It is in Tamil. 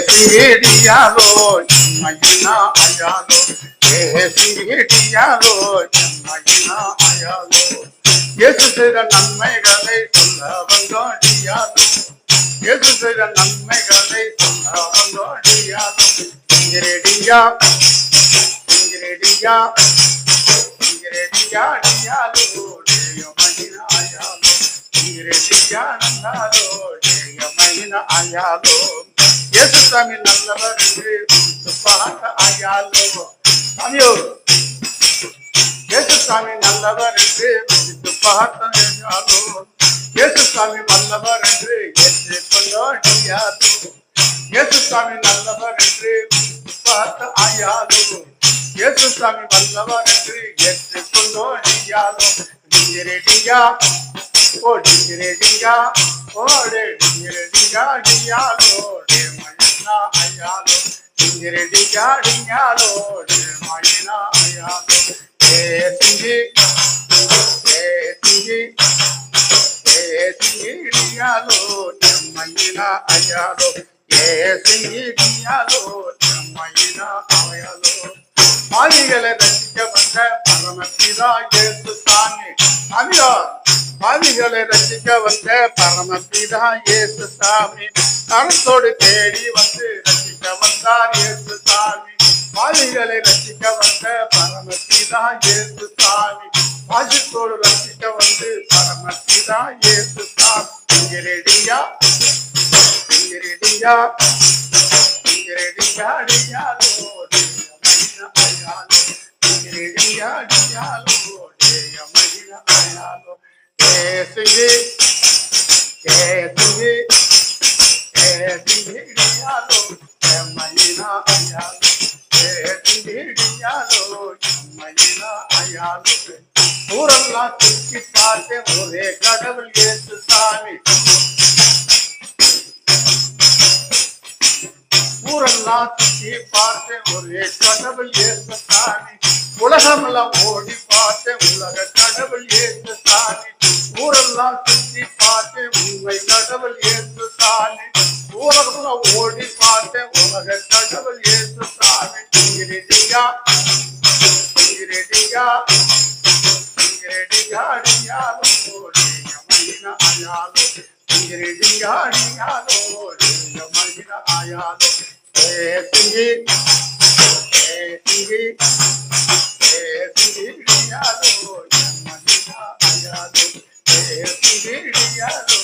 సింగిడియాలో ఎన్నైన అయాలో సింగిడియాలో ఎన్నైన అయాలో இயேசு செய்த நன்மைகளை சொல்ல வந்தோடியாதோ இயேசு செய்த நன்மைகளை சொல்ல வந்தோடியாதோ இங்கிரேடியா இங்கிரேடியா இங்கிரேடியா டியாலோ ஜெயமகின ஆயாலோ இங்கிரேடியா நந்தாலோ ஜெயமகின ஆயாலோ இயேசு சாமி நல்லவர் என்று பார்க்க ஆயாலோ சாமியோ இயேசு சாமி நல்லவர் என்று பார்த்தாலோ இயேசு சாமி வல்லவர் என்று ஏற்றுக்கொண்டோடியாதோ இயேசு சாமி நல்லவர் என்று பார்த்த ஆயாலோ இயேசு சாமி வல்லவர் என்று ஏற்றுக்கொண்டோடியாதோ டிங்கிரேடியா ஓ டிங்கிரேடியா ஓடே டிங்கிரேடியா டியாலோ டே மயினா ஆயாலோ டிங்கிரேடியா டியாலோ டே மயினா ஆயாலோ ஏ சிங்கி సింగిడియాలో జమ్మయిన అయ్యాలో ఏ సింగిడియాలో జమ్మయిన అయ్యాలో பாவிகளை ரசிக்க வந்த பரமபிதா இயேசு சாமி அமிரோ பாவிகளை ரசிக்க வந்த பரமபிதா இயேசு சாமி கரத்தோடு தேடி வந்து ரசிக்க வந்தார் இயேசு சாமி பாவிகளை ரசிக்க வந்த பரமபிதா இயேசு சாமி வாஜத்தோடு ரசிக்க வந்து பரமபிதா இயேசு சாமி இங்கிரேடியா இங்கிரேடியா இங்கிரேடியா டியாலோ ஜெயமகின ஆயாலோ இங்கிரேடியா டியாலோ ஜெயமகின ஆயாலோ ஏ சிங்கி டியாலோ ஜெயமகின ஆயாலோ ஏ டியாலோ ஜெயமகின ஆயாலோ ஊரெல்லாம் சுற்றி பார்த்தேன் ஒரே கடவுள் இயேசு சாமி ஊரெல்லாம் சுற்றி பார்த்தேன் ஒரே கடவுள் இயேசு சாமி உலகமெல்லாம் ஓடி பார்த்தேன் உலக கடவுள் இயேசு சாமி ஊரெல்லாம் சுற்றி பார்த்தேன் உண்மை கடவுள் இயேசு சாமி ஊரெல்லாம் ஓடி பார்த்தேன் உலக கடவுள் இயேசு சாமி இங்கிரேடியா இங்கிரேடியா டியாடியாலோ ஜெயமகின ஆயாலோ இங்கிரேடியாடியாலோ ஜெயமகின ஆயாலோ ஏ சிங்கி டியாலோ ஜெயமகின ஆயாலோ ஏ சிங்கி டியாலோ